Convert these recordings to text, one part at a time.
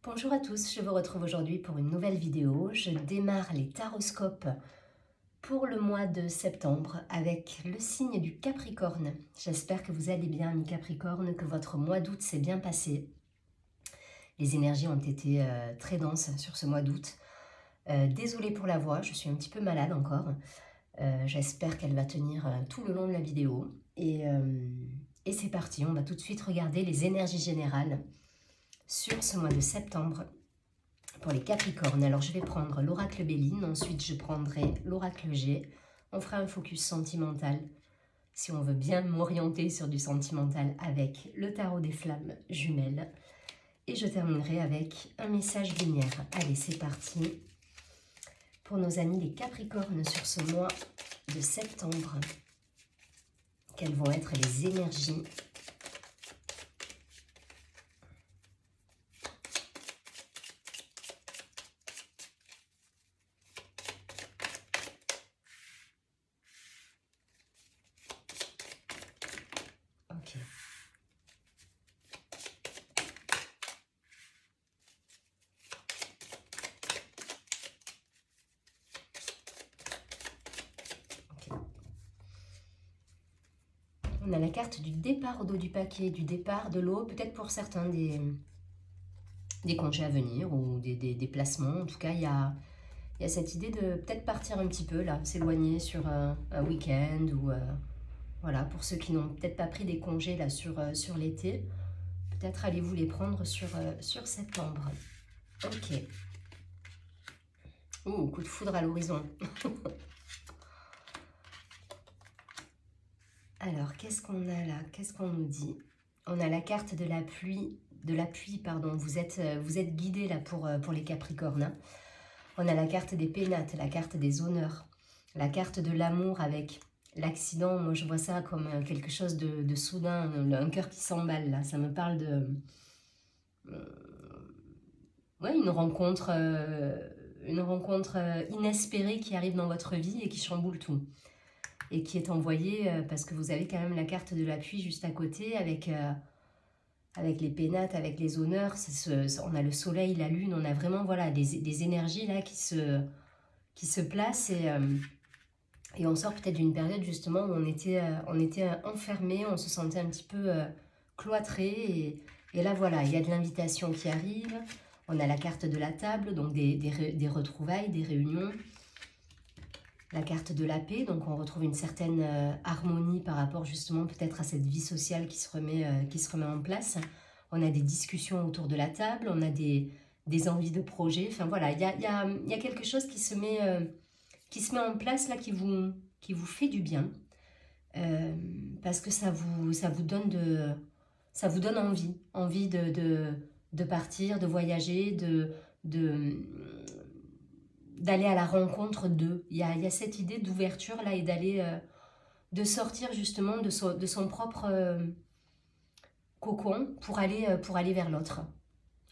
Bonjour à tous, je vous retrouve aujourd'hui pour une nouvelle vidéo. Je démarre les taroscopes pour le mois de septembre avec le signe du Capricorne. J'espère que vous allez bien, mes Capricornes, que votre mois d'août s'est bien passé. Les énergies ont été très denses sur ce mois d'août. Désolée pour la voix, je suis un petit peu malade encore. J'espère qu'elle va tenir tout le long de la vidéo. Et c'est parti, on va tout de suite regarder les énergies générales sur ce mois de septembre. Pour les Capricornes, alors je vais prendre l'oracle Béline, ensuite je prendrai l'oracle G. On fera un focus sentimental, si on veut bien m'orienter sur du sentimental, avec le tarot des flammes jumelles. Et je terminerai avec un message lumière. Allez, c'est parti pour nos amis les Capricornes sur ce mois de septembre. Quelles vont être les énergies ? Ok. On a la carte du départ au dos du paquet, du départ de l'eau, peut-être pour certains des congés à venir ou des déplacements. En tout cas, il y a cette idée de peut-être partir un petit peu, là, s'éloigner sur un week-end ou voilà, pour ceux qui n'ont peut-être pas pris des congés là sur l'été, peut-être allez-vous les prendre sur septembre. Ok. Ouh, coup de foudre à l'horizon. Alors, qu'est-ce qu'on a là? Qu'est-ce qu'on nous dit? On a la carte de la pluie, pardon. Vous êtes guidés là pour les Capricornes. Hein. On a la carte des pénates, la carte des honneurs, la carte de l'amour avec l'accident. Moi, je vois ça comme quelque chose de soudain, un cœur qui s'emballe là. Ça me parle de ouais, une rencontre inespérée qui arrive dans votre vie et qui chamboule tout. Et qui est envoyée parce que vous avez quand même la carte de l'appui juste à côté avec les pénates, avec les honneurs. On a le soleil, la lune, on a vraiment voilà, des énergies là qui se placent et on sort peut-être d'une période justement où on était enfermé, on se sentait un petit peu cloîtré et là voilà, il y a de l'invitation qui arrive. On a la carte de la table, donc des retrouvailles, des réunions. La carte de la paix, donc on retrouve une certaine harmonie par rapport justement peut-être à cette vie sociale qui se remet en place. On a des discussions autour de la table, on a des envies de projets. Enfin voilà, il y a quelque chose qui se met en place là, qui vous fait du bien. Parce que ça vous donne envie de partir, de voyager, d'aller à la rencontre d'eux. Il y a cette idée d'ouverture là et d'aller de sortir justement de son propre cocon pour aller vers l'autre.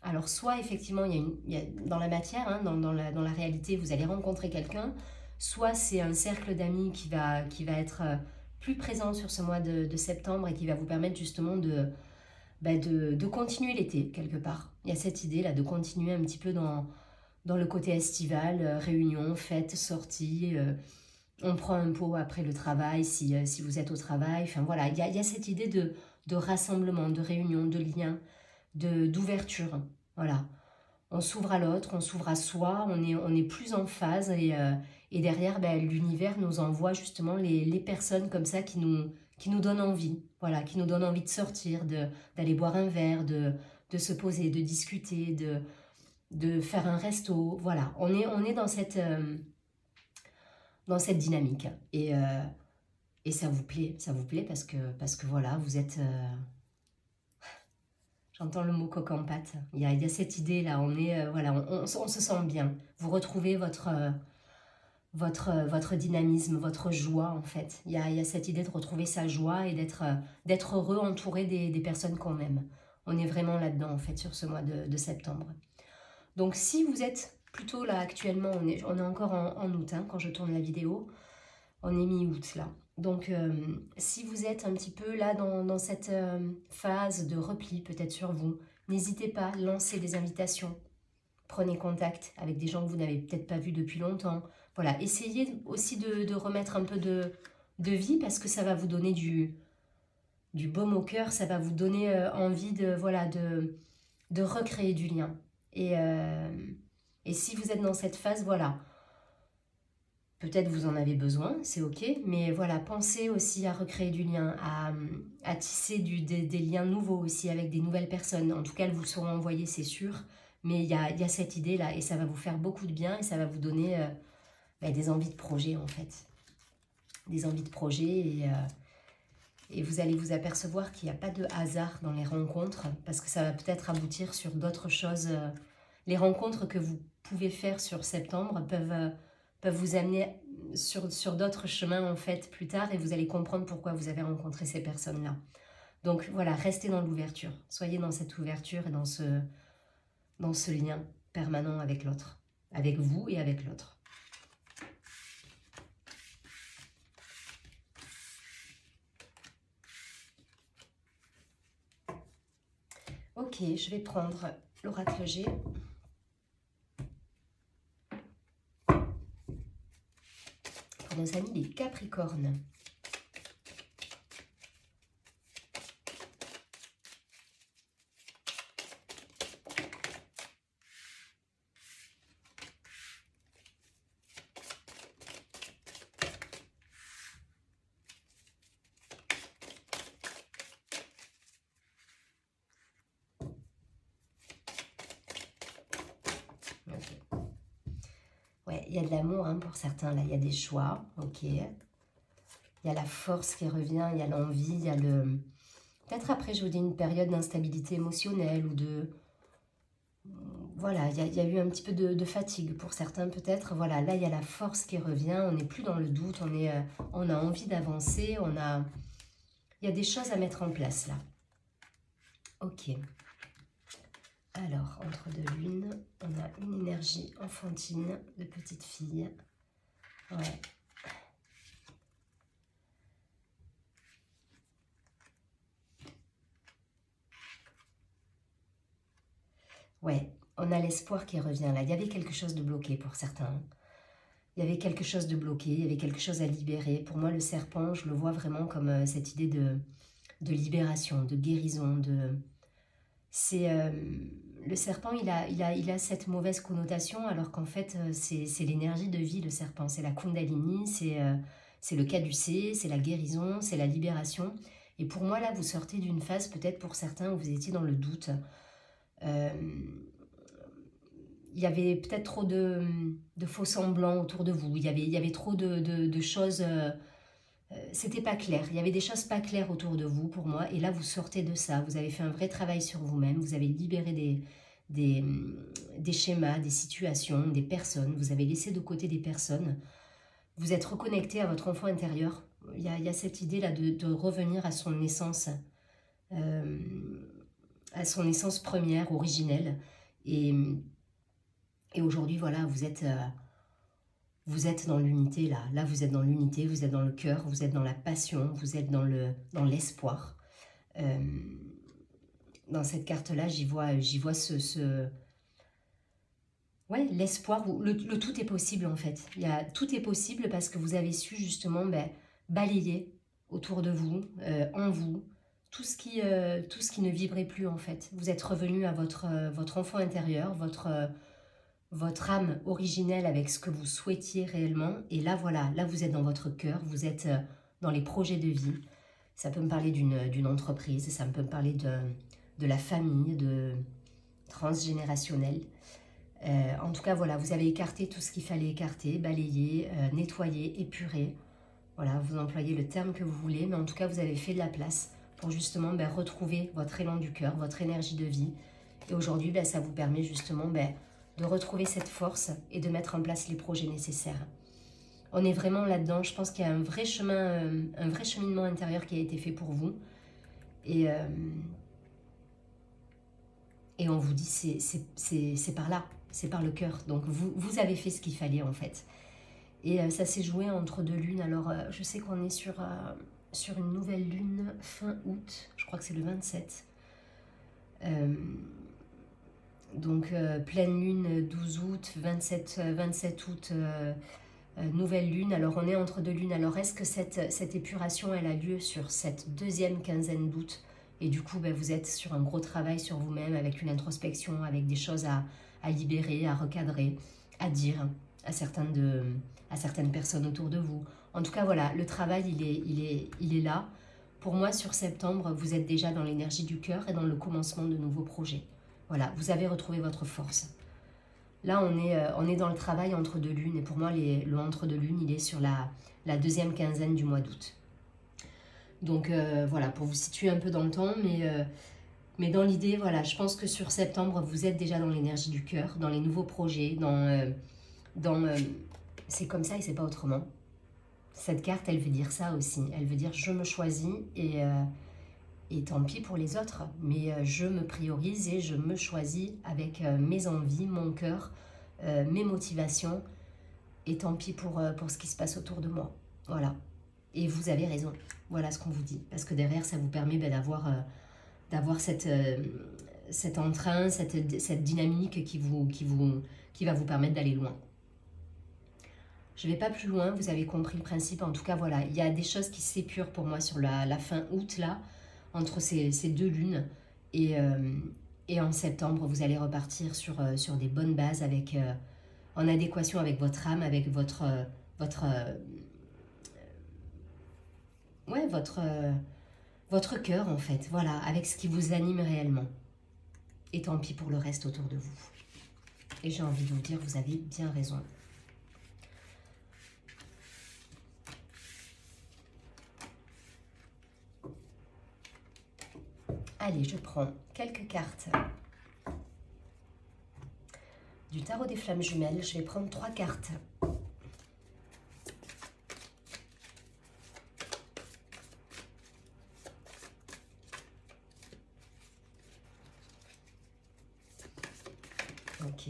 Alors soit effectivement il y a dans la matière, hein, dans la réalité, vous allez rencontrer quelqu'un, soit c'est un cercle d'amis qui va être plus présent sur ce mois de septembre et qui va vous permettre justement de continuer l'été quelque part. Il y a cette idée là de continuer un petit peu dans le côté estival, réunion, fête, sortie, on prend un pot après le travail si vous êtes au travail. Enfin voilà, il y a cette idée de rassemblement, de réunion, de lien, d'ouverture. Voilà, on s'ouvre à l'autre, on s'ouvre à soi, on est plus en phase et derrière, l'univers nous envoie justement les personnes comme ça qui nous donnent envie. Voilà, qui nous donnent envie de sortir, d'aller boire un verre, de se poser, de discuter, de faire un resto. Voilà, on est dans cette dynamique. Et ça vous plaît parce que voilà, vous êtes... J'entends le mot coq en pâte. Il y a cette idée là, voilà, on se sent bien. Vous retrouvez votre dynamisme, votre joie en fait. Il y a cette idée de retrouver sa joie et d'être heureux entouré des personnes qu'on aime. On est vraiment là-dedans en fait sur ce mois de septembre. Donc si vous êtes plutôt là actuellement, on est encore en août hein, quand je tourne la vidéo, on est mi-août là. Donc si vous êtes un petit peu là dans cette phase de repli peut-être sur vous, N'hésitez pas, lancez des invitations. Prenez contact avec des gens que vous n'avez peut-être pas vus depuis longtemps. Voilà, essayez aussi de remettre un peu de vie parce que ça va vous donner du baume au cœur, ça va vous donner envie de, voilà, de recréer du lien. Et si vous êtes dans cette phase, voilà, peut-être vous en avez besoin, c'est ok, mais voilà, pensez aussi à recréer du lien, à tisser des liens nouveaux aussi avec des nouvelles personnes. En tout cas, elles vous seront envoyées, c'est sûr, mais il y a cette idée-là et ça va vous faire beaucoup de bien et ça va vous donner des envies de projet en fait. Des envies de projet et vous allez vous apercevoir qu'il n'y a pas de hasard dans les rencontres parce que ça va peut-être aboutir sur d'autres choses. Les rencontres que vous pouvez faire sur septembre peuvent vous amener sur d'autres chemins en fait plus tard et vous allez comprendre pourquoi vous avez rencontré ces personnes-là. Donc voilà, restez dans l'ouverture. Soyez dans cette ouverture et dans ce lien permanent avec l'autre, avec vous et avec l'autre. Ok, je vais prendre l'oracle G. Pour nos amis les Capricornes. Ouais, il y a de l'amour hein, pour certains, là, il y a des choix, ok. Il y a la force qui revient, il y a l'envie, il y a le... Peut-être après, je vous dis une période d'instabilité émotionnelle ou de... Voilà, il y a eu un petit peu de fatigue pour certains peut-être. Voilà, là, il y a la force qui revient, on n'est plus dans le doute, on a envie d'avancer, il y a des choses à mettre en place, là. Ok. Alors, entre deux lunes, on a une énergie enfantine de petite fille. Ouais. Ouais, on a l'espoir qui revient là. Il y avait quelque chose de bloqué pour certains. Il y avait quelque chose de bloqué, il y avait quelque chose à libérer. Pour moi, le serpent, je le vois vraiment comme cette idée de libération, de guérison. Le serpent, il a cette mauvaise connotation, alors qu'en fait, c'est l'énergie de vie, le serpent. C'est la Kundalini, c'est le caducée, c'est la guérison, c'est la libération. Et pour moi, là, vous sortez d'une phase, peut-être pour certains, où vous étiez dans le doute. Il y avait peut-être trop de faux semblants autour de vous. Il y avait trop de choses... c'était pas clair. Il y avait des choses pas claires autour de vous, pour moi. Et là, vous sortez de ça. Vous avez fait un vrai travail sur vous-même. Vous avez libéré des schémas, des situations, des personnes. Vous avez laissé de côté des personnes. Vous êtes reconnecté à votre enfant intérieur. Il y a cette idée-là de revenir à son essence, première, originelle. Et aujourd'hui, voilà, vous êtes dans l'unité là. Là, vous êtes dans l'unité, vous êtes dans le cœur, vous êtes dans la passion, vous êtes dans l'espoir. Dans cette carte-là, j'y vois ouais, l'espoir. Le tout est possible en fait. Tout est possible parce que vous avez su justement balayer autour de vous, en vous, tout ce qui ne vibrait plus en fait. Vous êtes revenu à votre enfant intérieur, votre âme originelle avec ce que vous souhaitiez réellement. Et là, voilà, là, vous êtes dans votre cœur, vous êtes dans les projets de vie. Ça peut me parler d'une entreprise, ça peut me parler de la famille, de transgénérationnel. En tout cas, voilà, vous avez écarté tout ce qu'il fallait écarter, balayer, nettoyer, épurer. Voilà, vous employez le terme que vous voulez, mais en tout cas, vous avez fait de la place pour justement retrouver votre élan du cœur, votre énergie de vie. Et aujourd'hui, ça vous permet justement de retrouver cette force et de mettre en place les projets nécessaires. On est vraiment là-dedans. Je pense qu'il y a un vrai chemin, un vrai cheminement intérieur qui a été fait pour vous. Et on vous dit, c'est par là, c'est par le cœur. Donc vous avez fait ce qu'il fallait en fait. Et ça s'est joué entre deux lunes. Alors je sais qu'on est sur une nouvelle lune fin août. Je crois que c'est le 27. Donc pleine lune 12 août, 27 août, nouvelle lune. Alors on est entre deux lunes. Alors est-ce que cette épuration elle a lieu sur cette deuxième quinzaine d'août? Et du coup ben, vous êtes sur un gros travail sur vous-même avec une introspection, avec des choses à libérer, à recadrer, à dire à certaines personnes autour de vous. En tout cas voilà, le travail il est là. Pour moi sur septembre vous êtes déjà dans l'énergie du cœur et dans le commencement de nouveaux projets. Voilà, vous avez retrouvé votre force. Là, on est dans le travail entre deux lunes. Et pour moi, le entre deux lunes, il est sur la deuxième quinzaine du mois d'août. Donc voilà, pour vous situer un peu dans le temps. Mais dans l'idée, voilà, je pense que sur septembre, vous êtes déjà dans l'énergie du cœur, dans les nouveaux projets, c'est comme ça et c'est pas autrement. Cette carte, elle veut dire ça aussi. Elle veut dire je me choisis et tant pis pour les autres, mais je me priorise et je me choisis avec mes envies, mon cœur, mes motivations, et tant pis pour ce qui se passe autour de moi. Voilà. Et vous avez raison. Voilà ce qu'on vous dit. Parce que derrière, ça vous permet d'avoir cet entrain, cette dynamique qui va vous permettre d'aller loin. Je ne vais pas plus loin, vous avez compris le principe. En tout cas, voilà, il y a des choses qui s'épurent pour moi sur la fin août, là, entre ces deux lunes. Et en septembre, vous allez repartir sur des bonnes bases, en adéquation avec votre âme, avec votre cœur, en fait. Voilà, avec ce qui vous anime réellement. Et tant pis pour le reste autour de vous. Et j'ai envie de vous dire, vous avez bien raison. Allez, je prends quelques cartes du tarot des flammes jumelles. Je vais prendre 3 cartes. Ok.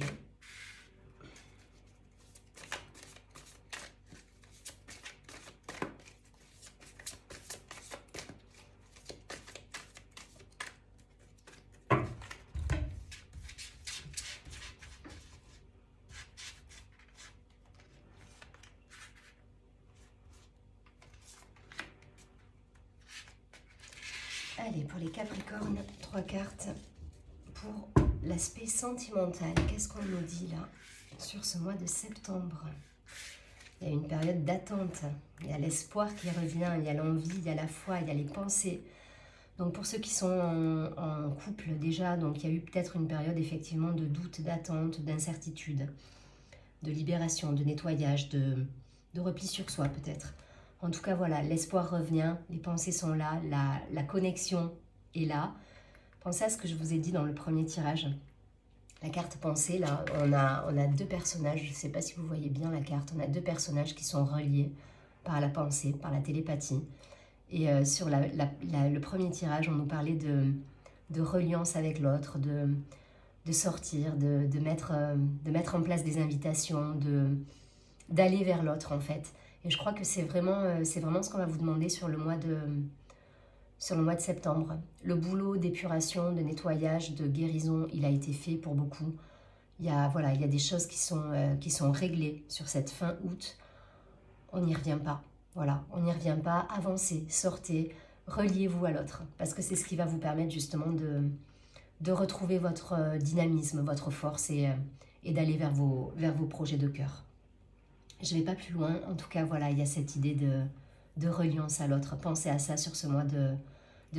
Allez, pour les Capricornes, 3 cartes pour l'aspect sentimental. Qu'est-ce qu'on nous dit là sur ce mois de septembre? Il y a une période d'attente, il y a l'espoir qui revient, il y a l'envie, il y a la foi, il y a les pensées. Donc pour ceux qui sont en couple déjà, donc il y a eu peut-être une période effectivement de doute, d'attente, d'incertitude, de libération, de nettoyage, de repli sur soi peut-être. En tout cas voilà, l'espoir revient, les pensées sont là, la connexion est là. Pensez à ce que je vous ai dit dans le premier tirage. La carte pensée, là, on a 2 personnages, je ne sais pas si vous voyez bien la carte, on a 2 personnages qui sont reliés par la pensée, par la télépathie. Et sur le premier tirage, on nous parlait de reliance avec l'autre, de sortir, de mettre en place des invitations, d'aller vers l'autre en fait. Et je crois que c'est vraiment ce qu'on va vous demander sur le mois de septembre. Le boulot d'épuration, de nettoyage, de guérison, il a été fait pour beaucoup. Il y a des choses qui sont réglées sur cette fin août. On n'y revient pas. Voilà, on n'y revient pas. Avancez, sortez, reliez-vous à l'autre. Parce que c'est ce qui va vous permettre justement de retrouver votre dynamisme, votre force et d'aller vers vos projets de cœur. Je ne vais pas plus loin. En tout cas, voilà, il y a cette idée de reliance à l'autre. Pensez à ça sur ce mois de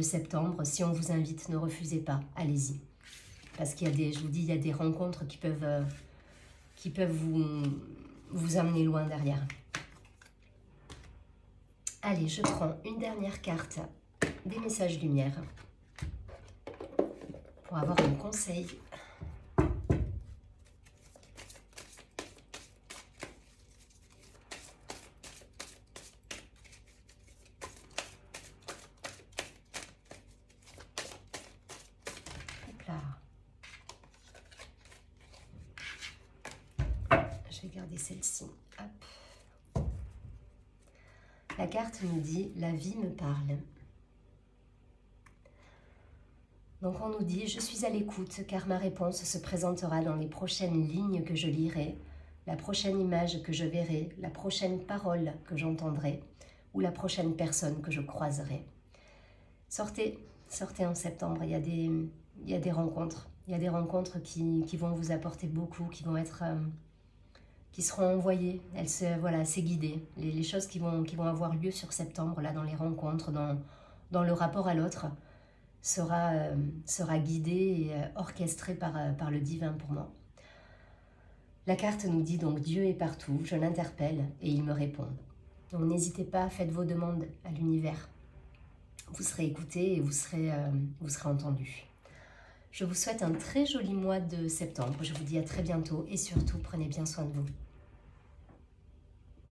septembre. Si on vous invite, ne refusez pas. Allez-y. Parce qu'il y a je vous dis, il y a des rencontres qui peuvent vous amener loin derrière. Allez, je prends une dernière carte des messages lumière pour avoir un conseil. Hop là. Je vais garder celle-ci. Hop. La carte me dit « La vie me parle ». Donc on nous dit « Je suis à l'écoute car ma réponse se présentera dans les prochaines lignes que je lirai, la prochaine image que je verrai, la prochaine parole que j'entendrai ou la prochaine personne que je croiserai. » Sortez, sortez en septembre, il y a des rencontres. Il y a des rencontres qui vont vous apporter beaucoup, qui vont être... qui seront envoyées. Voilà, c'est guidé. Les choses qui vont avoir lieu sur septembre, là, dans les rencontres, dans le rapport à l'autre, sera guidé et orchestré par le divin pour moi. La carte nous dit donc Dieu est partout, je l'interpelle et il me répond. Donc n'hésitez pas, faites vos demandes à l'univers. Vous serez écouté et vous serez entendu. Je vous souhaite un très joli mois de septembre. Je vous dis à très bientôt et surtout prenez bien soin de vous.